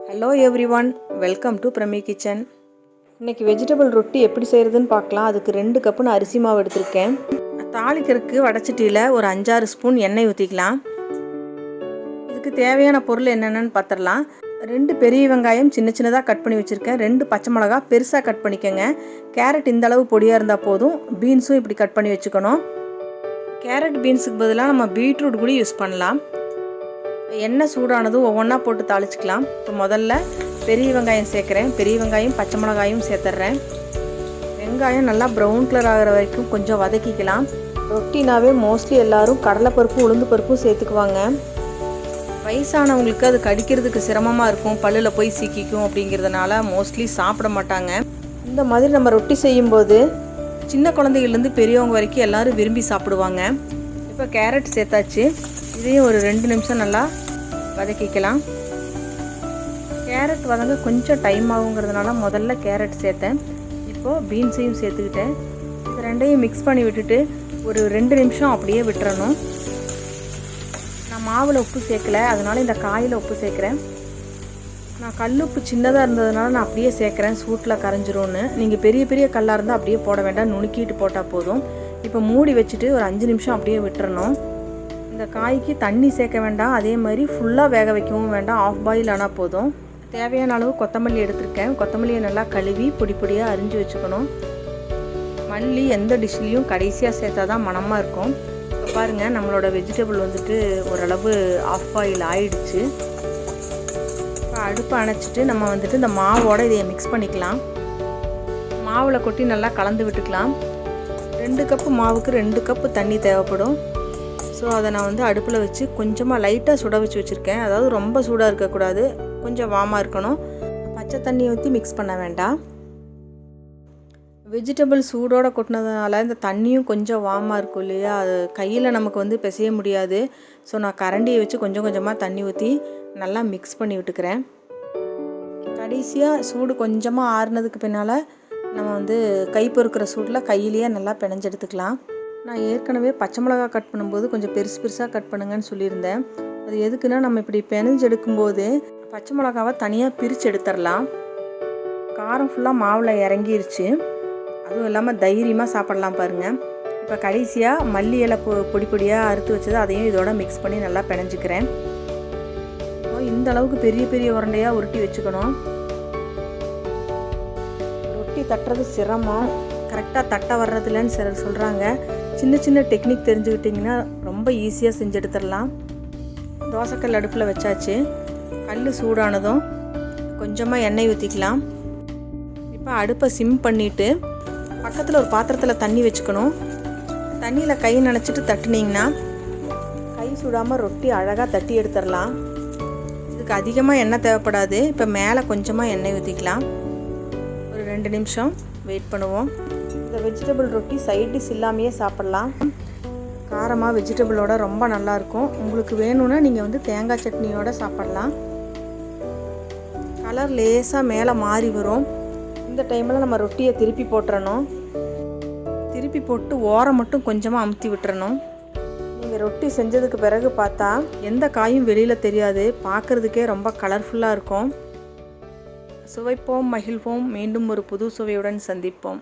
Hello everyone, welcome to Prami kitchen. இன்றைக்கி vegetable ரொட்டி எப்படி செய்கிறதுன்னு பார்க்கலாம். அதுக்கு 2 கப்பு நான் அரிசி மாவு எடுத்திருக்கேன். தாளிக்கிறதுக்கு வடச்சட்டியில் ஒரு 5-6 ஸ்பூன் எண்ணெய் ஊற்றிக்கலாம். இதுக்கு தேவையான பொருள் என்னென்னு பார்த்துடலாம். 2 பெரிய வெங்காயம் சின்ன சின்னதாக கட் பண்ணி வச்சுருக்கேன். 2 பச்சை மிளகா பெருசாக கட் பண்ணிக்கோங்க. கேரட் இந்த அளவு பொடியாக இருந்தால் போதும். பீன்ஸும் இப்படி கட் பண்ணி வச்சுக்கணும். கேரட் பீன்ஸுக்கு பதிலாக நம்ம பீட்ரூட் கூட யூஸ் பண்ணலாம். எண்ணெய் சூடானதும் ஒவ்வொன்றா போட்டு தாளிச்சிக்கலாம். இப்போ முதல்ல பெரிய வெங்காயம் சேர்க்குறேன். பெரிய வெங்காயம் பச்சை மிளகாயும் சேர்த்துட்றேன். வெங்காயம் நல்லா ப்ரௌன் கலர் ஆகிற வரைக்கும் கொஞ்சம் வதக்கிக்கலாம். ரொட்டினாவே மோஸ்ட்லி எல்லோரும் கடலைப்பருப்பு உளுந்து பருப்பும் சேர்த்துக்குவாங்க. வயசானவங்களுக்கு அது கடிக்கிறதுக்கு சிரமமாக இருக்கும், பல்லில் போய் சிக்கிக்கும் அப்படிங்கிறதுனால மோஸ்ட்லி சாப்பிட மாட்டாங்க. இந்த மாதிரி நம்ம ரொட்டி செய்யும்போது சின்ன குழந்தைகள்லேருந்து பெரியவங்க வரைக்கும் எல்லோரும் விரும்பி சாப்பிடுவாங்க. இப்போ கேரட் சேர்த்தாச்சு. இதையும் ஒரு 2 நிமிஷம் நல்லா வதக்கிக்கலாம். கேரட் வதங்க கொஞ்சம் டைம் ஆகுங்கிறதுனால முதல்ல கேரட் சேர்த்தேன். இப்போது பீன்ஸையும் சேர்த்துக்கிட்டேன். இது ரெண்டையும் மிக்ஸ் பண்ணி விட்டுட்டு ஒரு 2 நிமிஷம் அப்படியே விட்டுறணும். நான் மாவில் உப்பு சேர்க்கலை, அதனால் இந்த காயில் உப்பு சேர்க்குறேன். நான் கல் உப்பு சின்னதாக இருந்ததுனால நான் அப்படியே சேர்க்குறேன், சூட்டில் கரைஞ்சிரும்னு. நீங்கள் பெரிய பெரிய கல்லாக இருந்தால் அப்படியே போட வேண்டாம், நுணுக்கிட்டு போட்டால் போதும். இப்போ மூடி வச்சுட்டு ஒரு 5 நிமிஷம் அப்படியே விட்டுறணும். இந்த காய்க்கு தண்ணி சேர்க்க வேண்டாம், அதே மாதிரி ஃபுல்லாக வேக வைக்கவும் வேண்டாம், ஆஃப் பாயில் ஆனால் போதும். தேவையான அளவு கொத்தமல்லி எடுத்திருக்கேன். கொத்தமல்லியை நல்லா கழுவி பொடி பொடியாக அரிஞ்சு வச்சுக்கணும். மல்லி எந்த டிஷ்லேயும் கடைசியாக சேர்த்தா தான் மணமாக இருக்கும். இப்போ பாருங்கள், நம்மளோட வெஜிடபிள் வந்துட்டு ஓரளவு ஆஃப் பாயில் ஆயிடுச்சு. இப்போ அடுப்பை அணைச்சிட்டு நம்ம வந்துட்டு இந்த மாவோடு இதை மிக்ஸ் பண்ணிக்கலாம். மாவில் கொட்டி நல்லா கலந்து விட்டுக்கலாம். 2 கப்பு மாவுக்கு 2 கப்பு தண்ணி தேவைப்படும். ஸோ அதை நான் வந்து அடுப்பில் வச்சு கொஞ்சமாக லைட்டாக சுட வச்சு வச்சுருக்கேன். அதாவது ரொம்ப சூடாக இருக்கக்கூடாது, கொஞ்சம் வார்மாக இருக்கணும். பச்சை தண்ணி ஊற்றி மிக்ஸ் பண்ண வேண்டாம். வெஜிடபிள் சூடோடு கொட்டினதுனால இந்த தண்ணியும் கொஞ்சம் வார்மாக இருக்கும் இல்லையா, அது கையில் நமக்கு வந்து பிசைய முடியாது. ஸோ நான் கரண்டியை வச்சு கொஞ்சம் கொஞ்சமாக தண்ணி ஊற்றி நல்லா மிக்ஸ் பண்ணி விட்டுக்கிறேன். கடைசியாக சூடு கொஞ்சமாக ஆறுனதுக்கு பின்னால் நம்ம வந்து கை பொறுக்கிற சூடில் கையிலேயே நல்லா பிணைஞ்சு எடுத்துக்கலாம். நான் ஏற்கனவே பச்சை மிளகா கட் பண்ணும்போது கொஞ்சம் பெருசு பெருசாக கட் பண்ணுங்கன்னு சொல்லியிருந்தேன். அது எதுக்குன்னா, நம்ம இப்படி பிணைஞ்சு எடுக்கும்போது பச்சை மிளகாவை தனியாக பிரித்து எடுத்துடலாம். காரம் ஃபுல்லாக மாவில் இறங்கிருச்சு. அதுவும் இல்லாமல் தைரியமாக சாப்பிட்லாம் பாருங்கள். இப்போ கடைசியாக மல்லி இலை பொடி பொடியாக அறுத்து வச்சது அதையும் இதோட மிக்ஸ் பண்ணி நல்லா பிணைஞ்சிக்கிறேன். இந்த அளவுக்கு பெரிய பெரிய உருண்டையாக உருட்டி வச்சுக்கணும். ரொட்டி தட்டுறது சிரமம், கரெக்டாக தட்ட வர்றதில்லன்னு சிலர் சொல்கிறாங்க. சின்ன சின்ன டெக்னிக் தெரிஞ்சுக்கிட்டிங்கன்னா ரொம்ப ஈஸியாக செஞ்சு எடுத்துடலாம். தோசைக்கல் அடுப்பில் வச்சாச்சு. கல் சூடானதும் கொஞ்சமாக எண்ணெய் ஊற்றிக்கலாம். இப்போ அடுப்பை சிம் பண்ணிவிட்டு பக்கத்தில் ஒரு பாத்திரத்தில் தண்ணி வச்சுக்கணும். தண்ணியில் கை நனைச்சிட்டு தட்டுனிங்கன்னா கை சுடாமல் ரொட்டி அழகாக தட்டி எடுத்துடலாம். இதுக்கு அதிகமாக எண்ணெய் தேவைப்படாது. இப்போ மேலே கொஞ்சமாக எண்ணெய் ஊற்றிக்கலாம். ஒரு 2 நிமிஷம் வெயிட் பண்ணுவோம். இந்த வெஜிடபிள் ரொட்டி சைட் டிஷ் இல்லாமையே சாப்பிட்லாம். காரமாக வெஜிடபிளோட ரொம்ப நல்லாயிருக்கும். உங்களுக்கு வேணும்னா நீங்கள் வந்து தேங்காய் சட்னியோடு சாப்பிட்லாம். கலர் லேசாக மேலே மாறி வரும். இந்த டைமில் நம்ம ரொட்டியை திருப்பி போட்டுறணும். திருப்பி போட்டு ஓரம் மட்டும் கொஞ்சமாக அமுத்தி விட்டுறணும். நீங்கள் ரொட்டி செஞ்சதுக்கு பிறகு பார்த்தா எந்த காயும் வெளியில் தெரியாது, பார்க்குறதுக்கே ரொம்ப கலர்ஃபுல்லாக இருக்கும். சுவைப்போம், மகிழ்வோம். மீண்டும் ஒரு புது சுவையுடன் சந்திப்போம்.